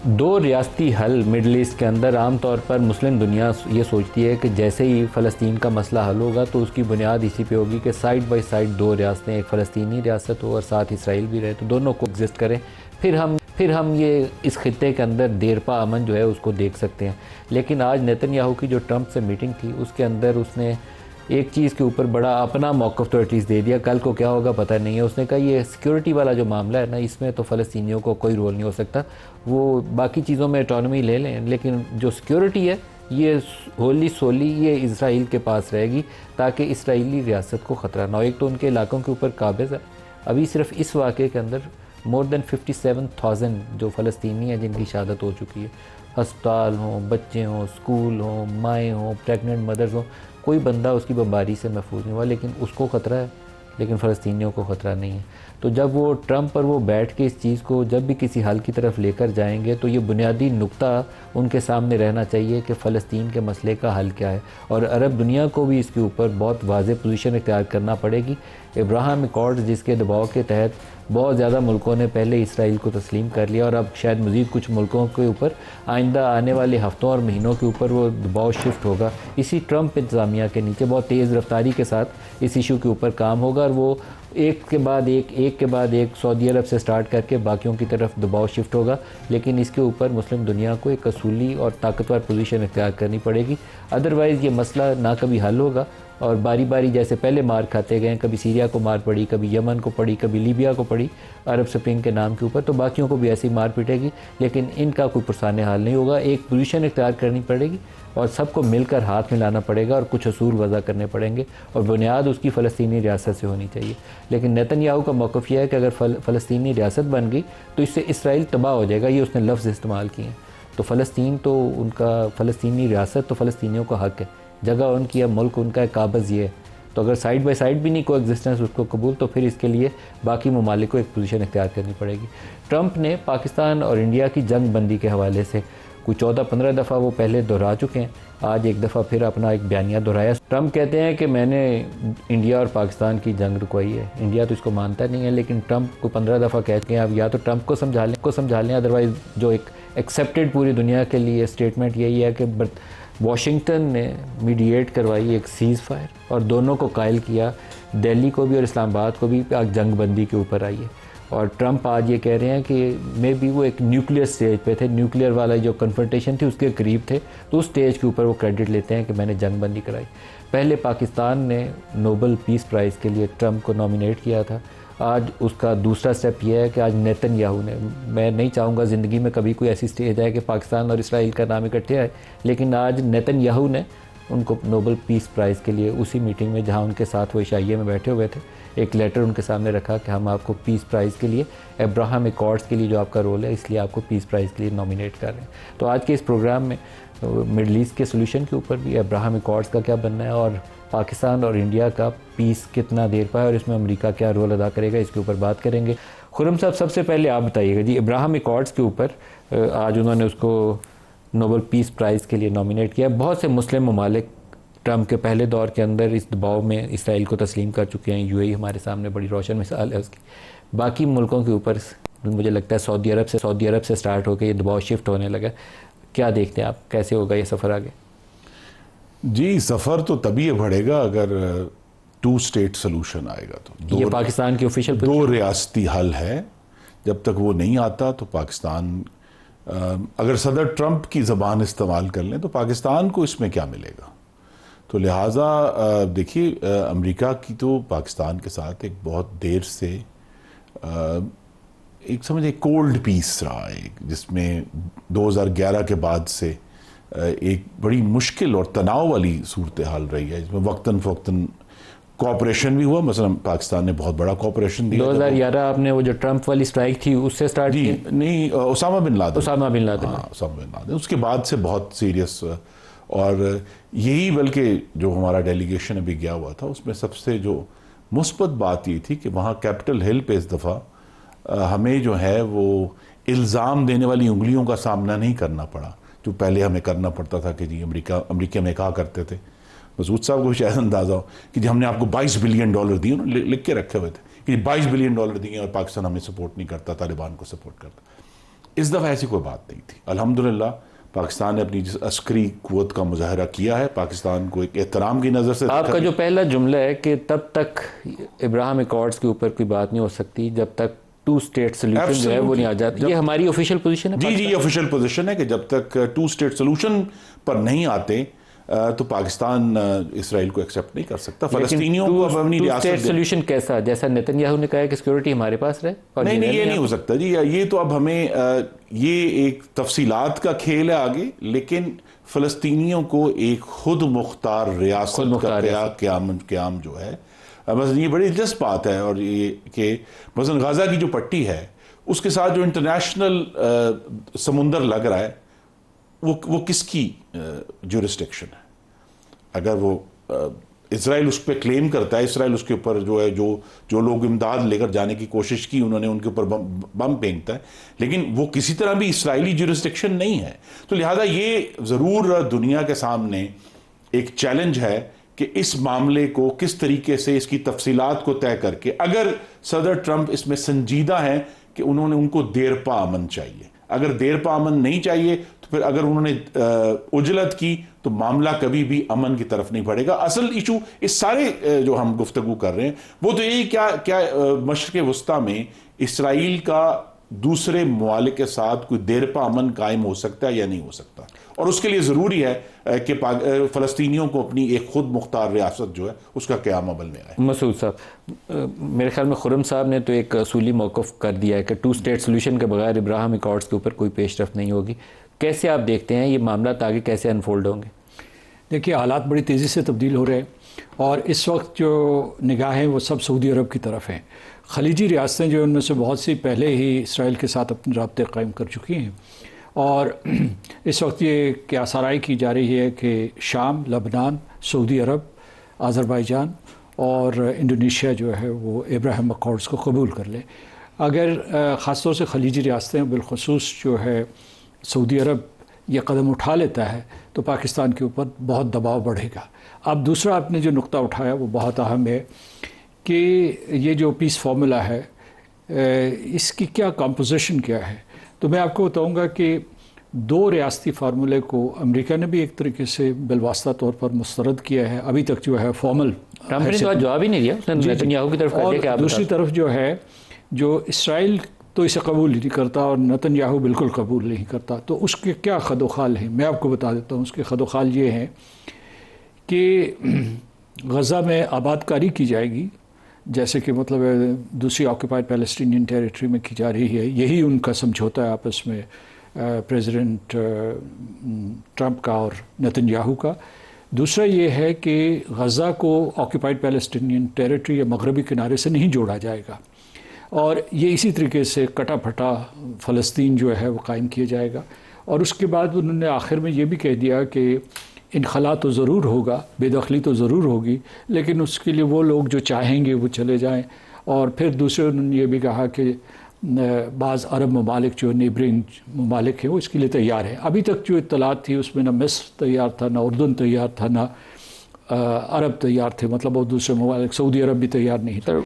دو ریاستی حل middle asset کے اندر عام طور پر مسلم دنیا یہ سوچتی ہے کہ جیسے ہی فلسطین کا مسئلہ حل ہوگا تو اس کی بنیاد اسی پہ ہوگی کہ سائڈ بائی سائڈ دو ریاستیں، ایک فلسطینی ریاست ہو اور ساتھ اسرائیل بھی رہے، تو دونوں کو ایگزسٹ کریں، پھر ہم یہ اس خطے کے اندر دیرپا امن جو ہے اس کو دیکھ سکتے ہیں۔ لیکن آج نیتن یاہو کی جو ٹرمپ سے میٹنگ تھی اس کے اندر اس نے ایک چیز کے اوپر بڑا اپنا موقف تو ایٹ لیسٹ دے دیا، کل کو کیا ہوگا پتہ نہیں ہے۔ اس نے کہا یہ سیکیورٹی والا جو معاملہ ہے نا، اس میں تو فلسطینیوں کو کوئی رول نہیں ہو سکتا، وہ باقی چیزوں میں اٹانومی لے لیں، لیکن جو سیکیورٹی ہے یہ ہولی سولی یہ اسرائیل کے پاس رہے گی تاکہ اسرائیلی ریاست کو خطرہ نہ ہو۔ ایک تو ان کے علاقوں کے اوپر قابض ہے، ابھی صرف اس واقعے کے اندر مور دین 57,000 جو فلسطینی ہیں جن کی شہادت ہو چکی ہے، ہسپتال ہوں، بچے ہوں، سکول ہوں، مائیں ہوں، پریگننٹ مدرز ہوں، کوئی بندہ اس کی بمباری سے محفوظ نہیں ہوا، لیکن اس کو خطرہ ہے، لیکن فلسطینیوں کو خطرہ نہیں ہے۔ تو جب وہ ٹرمپ پر وہ بیٹھ کے اس چیز کو جب بھی کسی حل کی طرف لے کر جائیں گے تو یہ بنیادی نقطہ ان کے سامنے رہنا چاہیے کہ فلسطین کے مسئلے کا حل کیا ہے، اور عرب دنیا کو بھی اس کے اوپر بہت واضح پوزیشن اختیار کرنا پڑے گی۔ ابراہیم ایکارڈز جس کے دباؤ کے تحت بہت زیادہ ملکوں نے پہلے اسرائیل کو تسلیم کر لیا، اور اب شاید مزید کچھ ملکوں کے اوپر آئندہ آنے والے ہفتوں اور مہینوں کے اوپر وہ دباؤ شفٹ ہوگا، اسی ٹرمپ انتظامیہ کے نیچے بہت تیز رفتاری کے ساتھ اس ایشو کے اوپر کام ہوگا، اور وہ ایک کے بعد ایک سعودی عرب سے سٹارٹ کر کے باقیوں کی طرف دباؤ شفٹ ہوگا، لیکن اس کے اوپر مسلم دنیا کو ایک اصولی اور طاقتور پوزیشن اختیار کرنی پڑے گی، ادروائز یہ مسئلہ نہ کبھی حل ہوگا، اور باری باری جیسے پہلے مار کھاتے گئے، کبھی سیریا کو مار پڑی، کبھی یمن کو پڑی، کبھی لیبیا کو پڑی عرب سپرنگ کے نام کے اوپر، تو باقیوں کو بھی ایسی مار پٹے گی، لیکن ان کا کوئی پرسانہ حال نہیں ہوگا۔ ایک پوزیشن اختیار کرنی پڑے گی اور سب کو مل کر ہاتھ ملانا پڑے گا اور کچھ اصول وضع کرنے پڑیں گے، اور بنیاد اس کی فلسطینی ریاست سے ہونی چاہیے۔ لیکن نیتن یاہو کا موقف یہ ہے کہ اگر فلسطینی ریاست بن گئی تو اس سے اسرائیل تباہ ہو جائے گا، یہ اس نے لفظ استعمال کیے ہیں۔ تو فلسطین تو ان کا، فلسطینی ریاست تو فلسطینیوں کا حق ہے، جگہ ان کی ہے، ملک ان کا ہے، قابض یہ ہے، تو اگر سائیڈ بائی سائیڈ بھی نہیں کو ایگزسٹنس اس کو قبول، تو پھر اس کے لیے باقی ممالک کو ایک پوزیشن اختیار کرنی پڑے گی۔ ٹرمپ نے پاکستان اور انڈیا کی جنگ بندی کے حوالے سے کوئی 14-15 دفعہ وہ پہلے دہرا چکے ہیں، آج ایک دفعہ پھر اپنا ایک بیانیہ دہرایا۔ ٹرمپ کہتے ہیں کہ میں نے انڈیا اور پاکستان کی جنگ رکوائی ہے، انڈیا تو اس کو مانتا نہیں ہے، لیکن ٹرمپ کو 15 دفعہ کہہ کے ہیں، اب یا تو ٹرمپ کو سمجھا لیں، ادروائز جو ایک ایکسیپٹڈ پوری دنیا کے لیے اسٹیٹمنٹ یہی ہے کہ واشنگٹن نے میڈیٹ کروائی ایک سیز فائر اور دونوں کو قائل کیا، دہلی کو بھی اور اسلام آباد کو بھی، جنگ بندی کے اوپر آئیے۔ اور ٹرمپ آج یہ کہہ رہے ہیں کہ میں بھی وہ ایک نیوکلیئر سٹیج پہ تھے، نیوکلیئر والا جو کنفرنٹیشن تھی اس کے قریب تھے، تو اس سٹیج کے اوپر وہ کریڈٹ لیتے ہیں کہ میں نے جنگ بندی کرائی۔ پہلے پاکستان نے نوبل پیس پرائز کے لیے ٹرمپ کو نامینیٹ کیا تھا، آج اس کا دوسرا سٹیپ یہ ہے کہ آج نیتن یاہو نے، میں نہیں چاہوں گا زندگی میں کبھی کوئی ایسی سٹیج آئے کہ پاکستان اور اسرائیل کا نام اکٹھے آئے، لیکن آج نیتن یاہو نے ان کو نوبل پیس پرائز کے لیے اسی میٹنگ میں جہاں ان کے ساتھ وہ عشائیے میں بیٹھے ہوئے تھے، ایک لیٹر ان کے سامنے رکھا کہ ہم آپ کو پیس پرائز کے لیے، ابراہیم ایکارڈز کے لیے جو آپ کا رول ہے، اس لیے آپ کو پیس پرائز کے لیے نامینیٹ کر رہے ہیں۔ تو آج کے اس پروگرام میں مڈل ایسٹ کے سولوشن کے اوپر بھی ابراہیم ایکارڈز کا کیا بننا ہے، اور پاکستان اور انڈیا کا پیس کتنا دیر پائے اور اس میں امریکہ کیا رول ادا کرے گا، اس کے اوپر بات کریں گے۔ خرم صاحب، سب سے پہلے آپ بتائیے گا جی، ابراہیم ایکارڈز کے اوپر آج انہوں نے اس کو نوبل پیس پرائز کے لیے نامینیٹ کیا، بہت سے مسلم ممالک ٹرمپ کے پہلے دور کے اندر اس دباؤ میں اسرائیل کو تسلیم کر چکے ہیں، یو اے ای ہمارے سامنے بڑی روشن مثال ہے اس کی، باقی ملکوں کے اوپر مجھے لگتا ہے سعودی عرب سے سٹارٹ ہو کے یہ دباؤ شفٹ ہونے لگا، کیا دیکھتے ہیں آپ، کیسے ہوگا یہ سفر آگے؟ جی، سفر تو تبھی بڑھے گا اگر 2 اسٹیٹ سلوشن آئے گا، تو یہ پاکستان کی آفیشیل 2 ریاستی حل ہے، جب تک وہ نہیں آتا تو پاکستان، اگر صدر ٹرمپ کی زبان استعمال کر لیں تو پاکستان کو اس میں کیا ملے گا؟ تو لہٰذا دیکھیے، امریکہ کی تو پاکستان کے ساتھ ایک بہت دیر سے ایک سمجھے کولڈ پیس رہا ہے، جس میں 2011 کے بعد سے ایک بڑی مشکل اور تناؤ والی صورتحال رہی ہے، اس میں وقتاً فوقتاً کوآپریشن بھی ہوا، مثلا پاکستان نے بہت بڑا کوآپریشن دیا۔ 2011 آپ نے وہ جو ٹرمپ والی اسٹرائک تھی اس سے سٹارٹ کی؟ نہیں، Osama bin Laden, Osama bin Laden اس کے بعد سے بہت سیریس، اور یہی بلکہ جو ہمارا ڈیلیگیشن ابھی گیا ہوا تھا اس میں سب سے جو مثبت بات یہ تھی کہ وہاں کیپٹل ہل پہ اس دفعہ ہمیں جو ہے وہ الزام دینے والی انگلیوں کا سامنا نہیں کرنا پڑا، جو پہلے ہمیں کرنا پڑتا تھا کہ جی امریکہ میں کہا کرتے تھے، مسعود صاحب کو شاید اندازہ ہو کہ جی ہم نے آپ کو $22 بلین دیے، لکھ کے رکھے ہوئے تھے کہ $22 بلین دیے اور پاکستان ہمیں سپورٹ نہیں کرتا، طالبان کو سپورٹ کرتا۔ اس دفعہ ایسی کوئی بات نہیں تھی. الحمدللہ پاکستان نے اپنی جس عسکری قوت کا مظاہرہ کیا ہے، پاکستان کو ایک احترام کی نظر سے. آپ کا جو پہلا جملہ ہے کہ تب تک ابراہیم ایکارڈز کے اوپر کوئی بات نہیں ہو سکتی جب تک 2 اسٹیٹ سولوشن جو ہے وہ نہیں آ جاتی، یہ ہماری آفیشیل پوزیشن ہے؟ جی یہ آفیشیل پوزیشن ہے کہ جب تک 2 اسٹیٹ سولوشن پر نہیں آتے تو پاکستان اسرائیل کو ایکسیپٹ نہیں کر سکتا. فلسطینیوں کو اپنی ریاست 2 اسٹیٹ سولوشن کیسا، جیسا نیتن یاہو نے کہا ہے کہ سیکورٹی ہمارے پاس رہے؟ نہیں یہ نہیں ہو سکتا جی. یہ تو اب ہمیں یہ ایک تفصیلات کا کھیل ہے آگے، لیکن فلسطینیوں کو ایک خود مختار ریاست کا قیام جو ہے، بس یہ بڑی دلچسپ بات ہے. اور یہ کہ مثلا غزہ کی جو پٹی ہے اس کے ساتھ جو انٹرنیشنل سمندر لگ رہا ہے وہ کس کی جورسڈکشن ہے؟ اگر وہ اسرائیل اس پہ کلیم کرتا ہے، اسرائیل اس کے اوپر جو ہے جو لوگ امداد لے کر جانے کی کوشش کی انہوں نے ان کے اوپر بم پھینکتا ہے، لیکن وہ کسی طرح بھی اسرائیلی جورسڈکشن نہیں ہے. تو لہذا یہ ضرور دنیا کے سامنے ایک چیلنج ہے کہ اس معاملے کو کس طریقے سے اس کی تفصیلات کو طے کر کے، اگر صدر ٹرمپ اس میں سنجیدہ ہیں کہ انہوں نے ان کو دیرپا امن چاہیے، اگر دیرپا امن نہیں چاہیے تو پھر اگر انہوں نے عجلت کی تو معاملہ کبھی بھی امن کی طرف نہیں بڑھے گا. اصل ایشو اس سارے جو ہم گفتگو کر رہے ہیں وہ تو یہی کیا مشرق وسطیٰ میں اسرائیل کا دوسرے ممالک کے ساتھ کوئی دیرپا امن قائم ہو سکتا ہے یا نہیں ہو سکتا، اور اس کے لیے ضروری ہے کہ فلسطینیوں کو اپنی ایک خود مختار ریاست جو ہے اس کا قیام عمل میں آئے. مسعود صاحب، میرے خیال میں خرم صاحب نے تو ایک اصولی موقف کر دیا ہے کہ 2 اسٹیٹ سولوشن کے بغیر ابراہیم ایکارڈز کے اوپر کوئی پیش رفت نہیں ہوگی. کیسے آپ دیکھتے ہیں یہ معاملات آگے کیسے انفولڈ ہوں گے؟ دیکھیے حالات بڑی تیزی سے تبدیل ہو رہے ہیں اور اس وقت جو نگاہیں وہ سب سعودی عرب کی طرف ہیں. خلیجی ریاستیں جو ان میں سے بہت سی پہلے ہی اسرائیل کے ساتھ اپنے رابطے قائم کر چکی ہیں، اور اس وقت یہ کیا سرائی کی جا رہی ہے کہ شام، لبنان، سعودی عرب، آذربائیجان اور انڈونیشیا جو ہے وہ ابراہیم ایکارڈز کو قبول کر لے. اگر خاص طور سے خلیجی ریاستیں بالخصوص جو ہے سعودی عرب یہ قدم اٹھا لیتا ہے تو پاکستان کے اوپر بہت دباؤ بڑھے گا. اب دوسرا آپ نے جو نقطہ اٹھایا وہ بہت اہم ہے کہ یہ جو پیس فارمولا ہے اس کی کیا کمپوزیشن کیا ہے. تو میں آپ کو بتاؤں گا کہ 2 ریاستی فارمولے کو امریکہ نے بھی ایک طریقے سے بالواسطہ طور پر مسترد کیا ہے. ابھی تک جو ہے فارمل جواب ہی نہیں دیا نیتن یاہو کی طرف. اور دوسری طرف جو ہے جو اسرائیل تو اسے قبول نہیں کرتا اور نیتن یاہو بالکل قبول نہیں کرتا. تو اس کے کیا خد و خال ہیں میں آپ کو بتا دیتا ہوں. اس کے خد و خال یہ ہیں کہ غزہ میں آباد کاری کی جائے گی، جیسے کہ مطلب دوسری آکوپائڈ پیلسٹینین ٹیریٹری میں کی جا رہی ہے. یہی ان کا سمجھوتا ہے آپس میں پریزیڈنٹ ٹرمپ کا اور نیتن یاہو کا. دوسرا یہ ہے کہ غزہ کو آکوپائڈ پیلسٹینین ٹیریٹری یا مغربی کنارے سے نہیں جوڑا جائے گا، اور یہ اسی طریقے سے کٹا پھٹا فلسطین جو ہے وہ قائم کیا جائے گا. اور اس کے بعد انہوں نے آخر میں یہ بھی کہہ دیا کہ انخلا تو ضرور ہوگا، بے دخلی تو ضرور ہوگی، لیکن اس کے لیے وہ لوگ جو چاہیں گے وہ چلے جائیں. اور پھر دوسرے انہوں نے یہ بھی کہا کہ بعض عرب ممالک جو نیبرنگ ممالک ہیں وہ اس کے لیے تیار ہیں. ابھی تک جو اطلاعات تھی اس میں نہ مصر تیار تھا، نہ اردن تیار تھا، نہ عرب تیار تھے، مطلب وہ دوسرے ممالک سعودی عرب بھی تیار نہیں تھا.